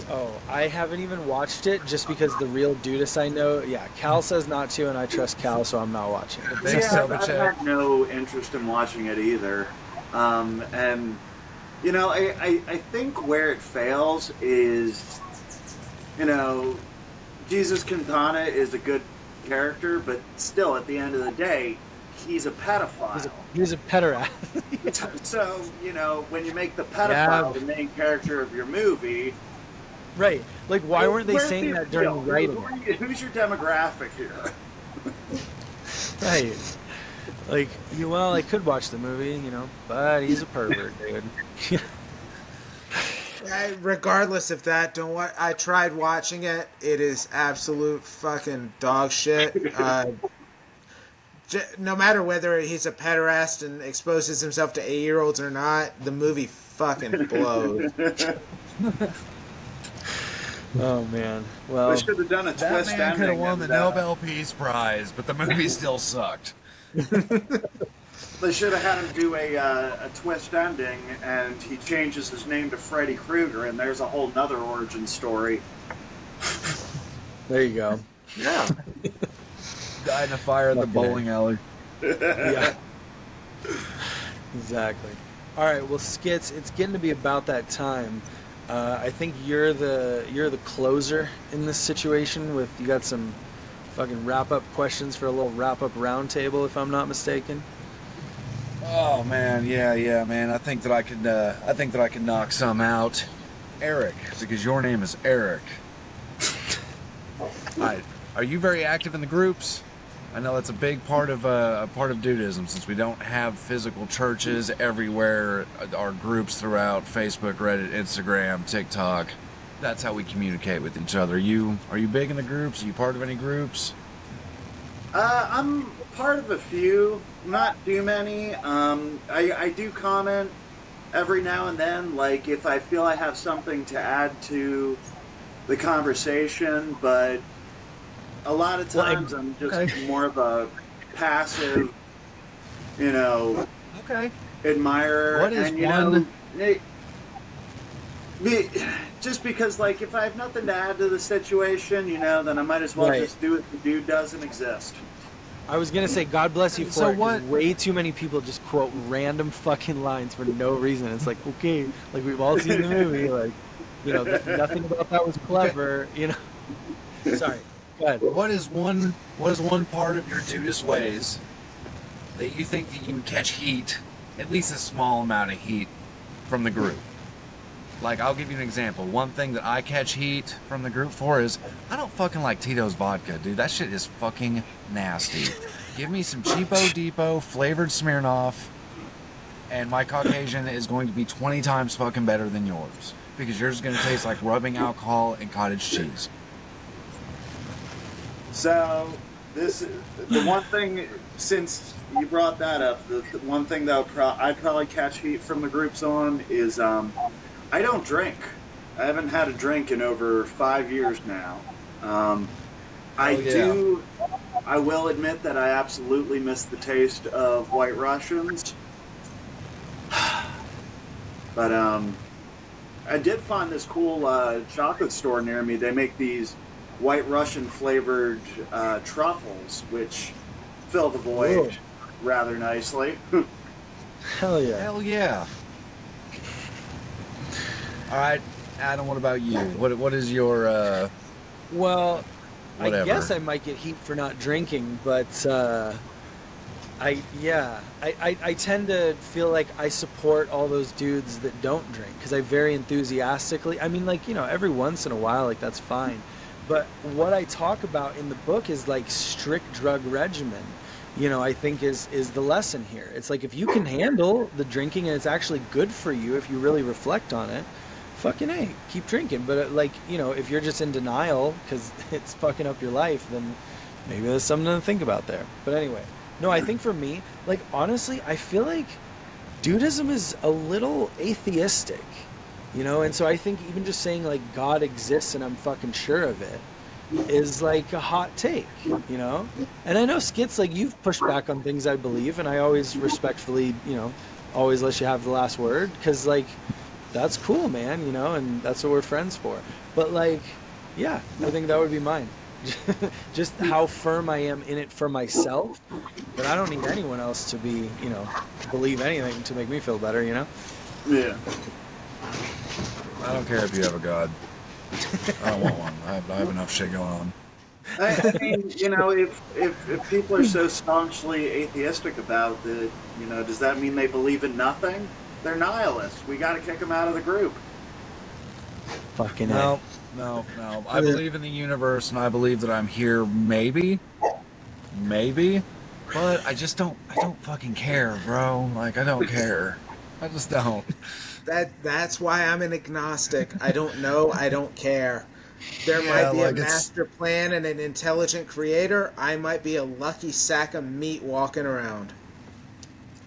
Oh, I haven't even watched it just because the real Dudeist I know... Yeah, Cal says not to, and I trust Cal, so I'm not watching it. Thanks, Yeah, I've Silverchair. had no interest in watching it either. And, I think where it fails is, Jesus Quintana is a good character, but still, at the end of the day, he's a pedophile. He's a pederast. So, when you make the pedophile the main character of your movie... Right. Like, why weren't they where's saying the that during appeal? writing? Who's your demographic here? Right. Like, I could watch the movie, but he's a pervert, dude. Regardless of that, I tried watching it. It is absolute fucking dog shit. No matter whether he's a pederast and exposes himself to 8-year-olds or not, the movie fucking blows. Oh man. Well, They should have done a That twist man could have ending. won the and, Nobel Peace Prize, but the movie still sucked. They should have had him do a twist ending, and he changes his name to Freddy Krueger, and there's a whole nother origin story. there you go. Yeah. Died in a fire in the Okay. bowling alley. Yeah. Exactly. All right. Well, Skits, it's getting to be about that time. I think you're the closer in this situation. You got some fucking wrap up questions for a little wrap up roundtable, if I'm not mistaken. Oh man, yeah, man. I think that I could knock some out. Eric, because your name is Eric. Are you very active in the groups? I know that's a big part of Dudeism, since we don't have physical churches everywhere. Our groups throughout Facebook, Reddit, Instagram, TikTok. That's how we communicate with each other. Are you big in the groups? Are you part of any groups? I'm part of a few, not too many. I do comment every now and then, like if I feel I have something to add to the conversation, but a lot of times I'm just okay. more of a passive, you know, Okay. admirer. What is And, one? just because, like, if I have nothing to add to the situation, then I might as well Right. just do it. The dude doesn't exist. I was gonna say God bless you for So it, 'cause what- way too many people just quote random fucking lines for no reason. It's like, okay, like we've all seen the movie, like, nothing about that was clever, Sorry, go ahead. What is one? What is one part of your Dudeist ways that you think that you would catch heat, at least a small amount of heat, from the group? Like, I'll give you an example. One thing that I catch heat from the group for is I don't fucking like Tito's vodka, dude. That shit is fucking nasty. Give me some Cheapo Depot flavored Smirnoff, and my Caucasian is going to be 20 times fucking better than yours. Because yours is going to taste like rubbing alcohol and cottage cheese. So the one thing, since you brought that up, the one thing that I'd probably catch heat from the groups on is I don't drink. I haven't had a drink in over 5 years now. I will admit that I absolutely miss the taste of White Russians. But I did find this cool chocolate store near me. They make these White Russian flavored truffles, which fill the void rather nicely. Hell yeah. Hell yeah. All right, Adam, what about you? What is your Well, whatever? I guess I might get heat for not drinking, but I tend to feel like I support all those dudes that don't drink because I very enthusiastically. I mean, like, every once in a while, like, that's fine. But what I talk about in the book is like strict drug regimen. I think is the lesson here. It's like if you can handle the drinking and it's actually good for you if you really reflect on it, fucking A, keep drinking. But if you're just in denial because it's fucking up your life, then maybe there's something to think about there. But anyway, no, I think for me, like, honestly, I feel like Dudeism is a little atheistic, and so I think even just saying like God exists and I'm fucking sure of it is like a hot take, And I know Skits, like, you've pushed back on things I believe, and I always respectfully, always let you have the last word because, like, that's cool, man, and that's what we're friends for. But, like, yeah, I think that would be mine. Just how firm I am in it for myself, but I don't need anyone else to be, believe anything to make me feel better, Yeah. I don't care if you have a god. I don't want one. I have enough shit going on. I mean, if people are so staunchly atheistic about it, does that mean they believe in nothing? They're nihilists. We got to kick them out of the group. Fucking No. I believe in the universe, and I believe that I'm here. Maybe, but I don't fucking care, bro. Like, I don't care. I just don't. That's why I'm an agnostic. I don't know. I don't care. There might be a master plan and an intelligent creator. I might be a lucky sack of meat walking around.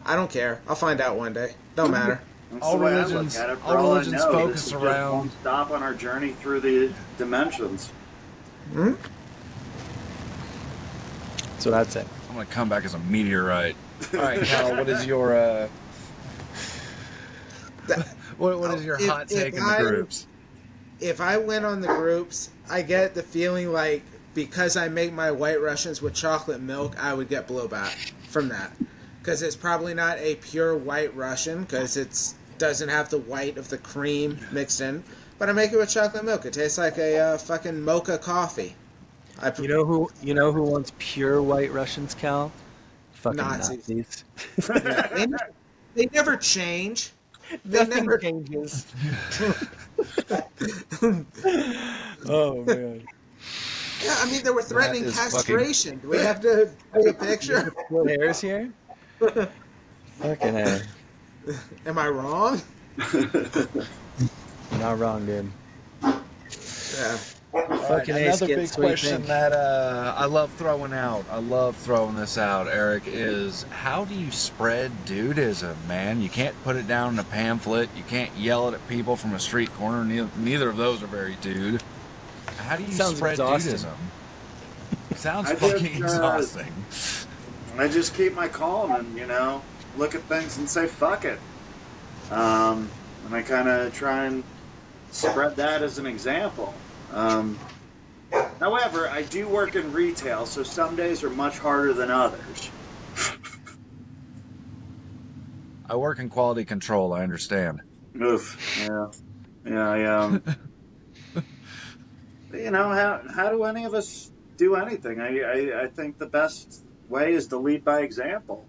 I don't care. I'll find out one day. Don't matter. That's All the way I religions- look at it. For all all I religions know, focus this is just around- one stop on our journey through the dimensions. Hmm? That's what I'd say. I'm gonna come back as a meteorite. All right, Cal, what is your what is your hot take in the groups? If I went on the groups, I get the feeling like because I make my White Russians with chocolate milk, I would get blowback from that. Because it's probably not a pure White Russian, because it doesn't have the white of the cream mixed in. But I make it with chocolate milk. It tastes like a fucking mocha coffee. You know who wants pure White Russians, Cal? Fucking Nazis. Nazis. Yeah, they never change. They Nothing never changes. Oh man. Yeah, I mean, they were threatening That is castration. Do we have to take a picture? Split hairs here? Fucking A. Am I wrong? You're not wrong, dude. Yeah. Fucking A, Another Skits, big what do you question think? that I love throwing out. I love throwing this out, Eric. Is how do you spread Dudeism, man? You can't put it down in a pamphlet. You can't yell it at people from a street corner. Neither of those are very dude. How do you Sounds spread exhausting. Dudeism? Sounds I fucking just, exhausting. I just keep my calm and, look at things and say, fuck it. And I kind of try and spread that as an example. However, I do work in retail, so some days are much harder than others. I work in quality control. I understand. Oof. Yeah. Yeah. How do any of us do anything? I think the best way is to lead by example.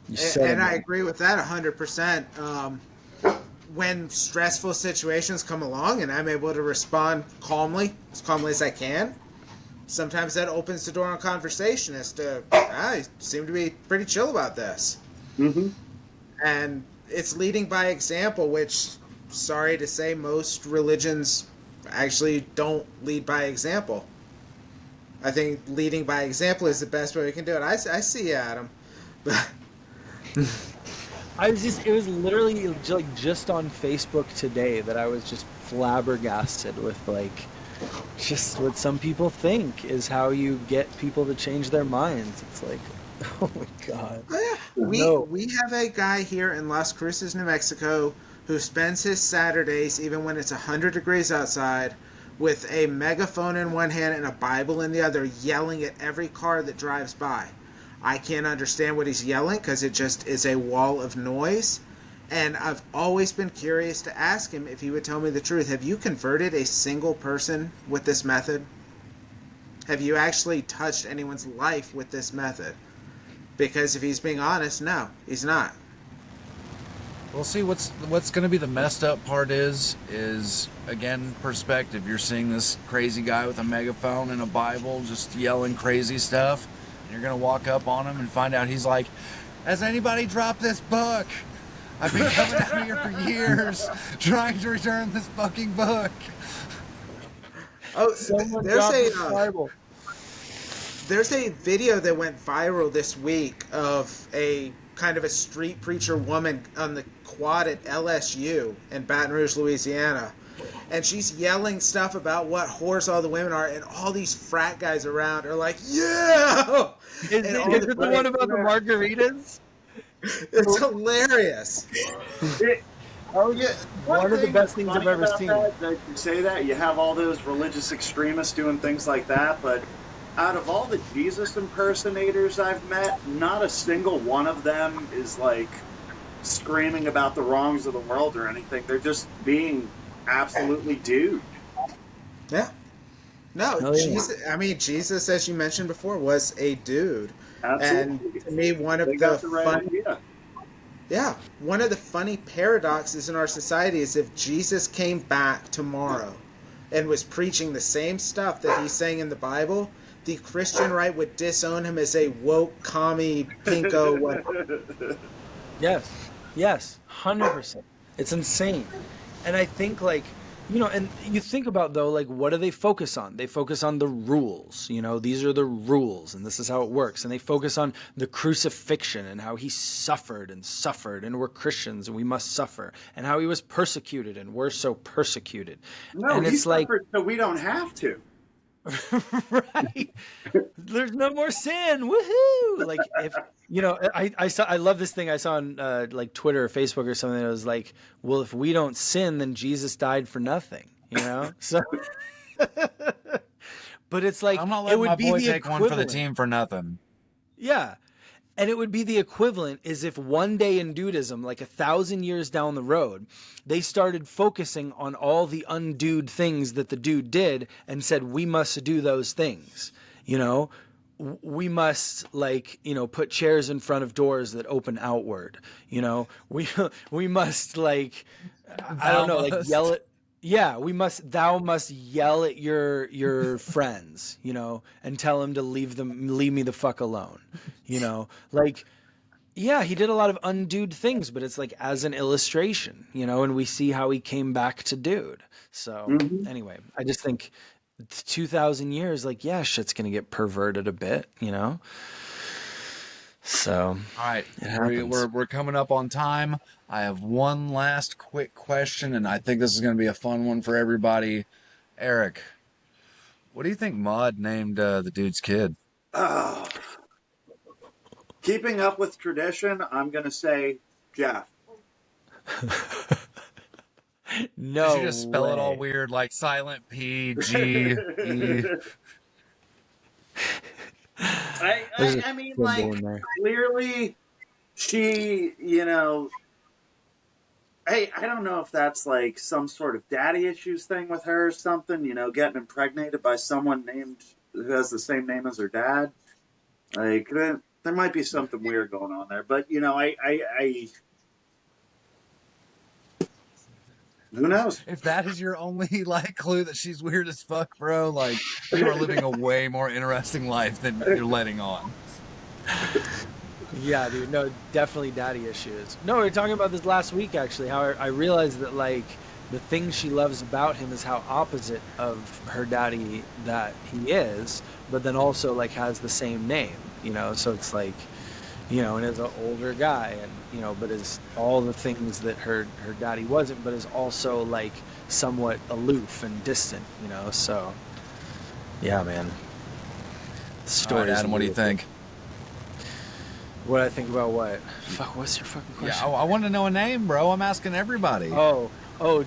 You said And it, I man. agree with that 100%. When stressful situations come along and I'm able to respond calmly, as calmly as I can, sometimes that opens the door on conversation as to, I seem to be pretty chill about this. Mm-hmm. And it's leading by example, which, sorry to say, most religions actually don't lead by example. I think leading by example is the best way we can do it. I see you, Adam. But It was literally like just on Facebook today that I was just flabbergasted with like just what some people think is how you get people to change their minds. It's like, oh my God. yeah, No. we have a guy here in Las Cruces, New Mexico, who spends his Saturdays, even when it's 100 degrees outside, with a megaphone in one hand and a Bible in the other, yelling at every car that drives by. I can't understand what he's yelling because it just is a wall of noise. And I've always been curious to ask him if he would tell me the truth. Have you converted a single person with this method? Have you actually touched anyone's life with this method? Because if he's being honest, no, he's not. Well, see, what's going to be the messed up part is again perspective. You're seeing this crazy guy with a megaphone and a Bible just yelling crazy stuff, and you're going to walk up on him and find out he's like, "Has anybody dropped this book? I've been coming down here for years trying to return this fucking book." Oh, Someone there's dropped a the Bible. there's a video that went viral this week of a kind of a street preacher woman on the quad at LSU in Baton Rouge, Louisiana. And she's yelling stuff about what whores all the women are, and all these frat guys around are like, yeah! Is And it, all is it the one about the margaritas? It's hilarious. Oh yeah, One of the thing best that's things funny I've ever about seen. that you say that you have all those religious extremists doing things like that, but out of all the Jesus impersonators I've met, not a single one of them is like screaming about the wrongs of the world or anything. They're just being absolutely dude. Yeah. No, Hell yeah. Jesus, as you mentioned before, was a dude. Absolutely. And to me, one of They the got the right fun idea. Yeah, one of the funny paradoxes in our society is if Jesus came back tomorrow and was preaching the same stuff that he's saying in the Bible, the Christian right would disown him as a woke, commie, pinko, whatever. Yes, 100%. It's insane. And I think like, and you think about though, like what do they focus on? They focus on the rules, these are the rules and this is how it works. And they focus on the crucifixion and how he suffered and we're Christians and we must suffer, and how he was persecuted and we're so persecuted. No, And he it's like, suffered so we don't have to. right, there's no more sin, woohoo. Like if I love this thing I saw on like Twitter or Facebook or something that was like, well, if we don't sin then Jesus died for nothing, so but it's like I'm not it letting my would be boy the take one for the equivalent. team for nothing. Yeah. And it would be the equivalent is if one day in Dudeism, like 1,000 years down the road, they started focusing on all the undoed things that the dude did and said, we must do those things. We must put chairs in front of doors that open outward. We must I don't know, like yell at. Yeah, thou must yell at your friends, and tell them to leave me the fuck alone. Like Yeah, he did a lot of undude things, but it's like as an illustration, you know, and we see how he came back to dude. So Hmm. anyway, I just think 2,000 years, like, yeah, shit's gonna get perverted a bit, you know. So All right, it we're, happens. we're we're coming up on time. I have one last quick question, and I think this is going to be a fun one for everybody. Eric, what do you think Maud named the dude's kid? Oh, keeping up with tradition, I'm going to say Jeff. Did she No just spell it all way. weird, like silent P G E? I, There's I, a I mean, symbol like, in there. clearly she, I don't know if that's like some sort of daddy issues thing with her or something, getting impregnated by someone named who has the same name as her dad. Like, there might be something weird going on there. But, who knows? If that is your only like clue that she's weird as fuck, bro, like you are living a way more interesting life than you're letting on. Yeah, dude. No, definitely daddy issues. No, we were talking about this last week actually. How I realized that like the thing she loves about him is how opposite of her daddy that he is, but then also like has the same name. You know, so it's like, you know, and is an older guy, and you know, but is all the things that her daddy wasn't, but is also like somewhat aloof and distant. You know, so yeah, man. The All right, story's Adam, what do you beautiful. think? What I think about what? Fuck, what's your fucking Yeah, question? I want to know a name, bro. I'm asking everybody. Oh,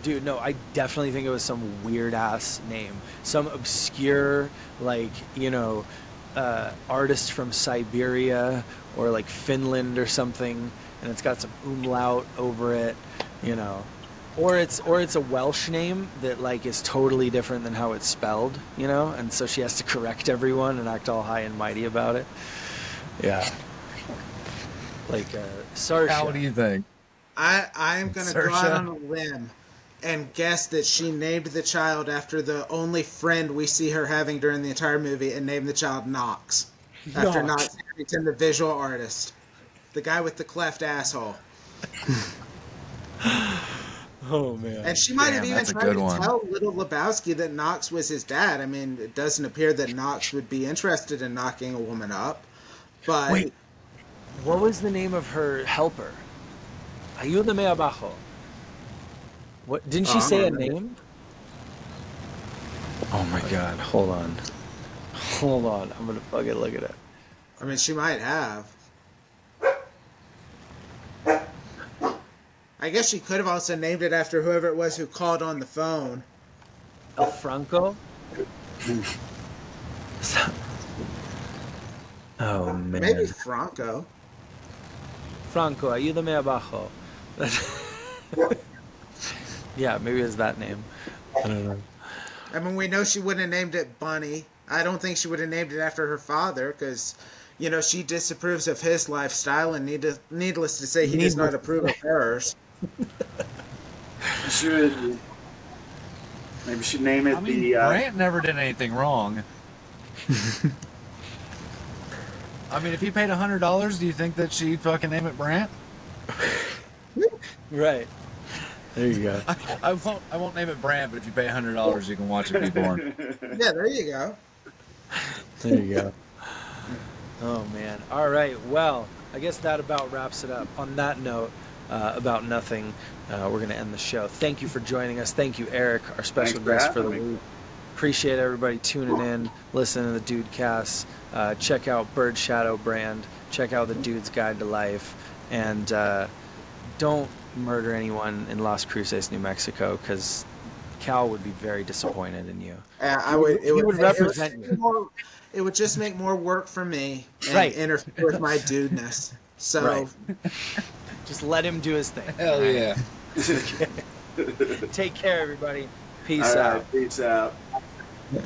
dude, no, I definitely think it was some weird ass name, some obscure, like, you know, artist from Siberia or like Finland or something, and it's got some umlaut over it, you know, or it's a Welsh name that like is totally different than how it's spelled, you know, and so she has to correct everyone and act all high and mighty about it. Yeah, like How do Sarsha. you think? I'm gonna go out Sersha? on a limb and guess that she named the child after the only friend we see her having during the entire movie, and named the child Knox after Knox. Knox Harrington, the visual artist, the guy with the cleft asshole. Oh man. And she might have Damn, even that's a tried good to one. tell little Lebowski that Knox was his dad. I mean, it doesn't appear that Knox would be interested in knocking a woman up, but Wait, what was the name of her helper? Ayúdame abajo. What didn't she oh, say a name? Oh my god, hold on. Hold on. I'm gonna fucking look at it. I mean, she might have. I guess she could have also named it after whoever it was who called on the phone. El Franco? Oh Maybe man. Franco. Franco, ayúdame abajo. Yeah, maybe it's that name. I don't know. I mean, we know she wouldn't have named it Bunny. I don't think she would have named it after her father because, she disapproves of his lifestyle, and needless to say, he does not Needless to approve say. of hers. Should maybe should name I it mean, the Brant never did anything wrong. I mean, if he paid $100, do you think that she'd fucking name it Brant? Right. There you go. I won't name it Brant, but if you pay $100, you can watch it be born. Yeah, there you go. There you go. Oh man. All right. Well, I guess that about wraps it up. On that note, about nothing, we're going to end the show. Thank you for joining us. Thank you, Eric, our special Thanks for guest for the having me. week. Appreciate everybody tuning in, listening to the Dudecast. Check out Bird Shadow Brand. Check out the Dude's Guide to Life. And don't murder anyone in Las Cruces, New Mexico, because Cal would be very disappointed in you. I would. He would represent you. It would just make more work for me and Right. interfere with my dudeness. So, Right. Just let him do his thing. Hell yeah. Take care, everybody. Peace All out. right, peace out. Yeah.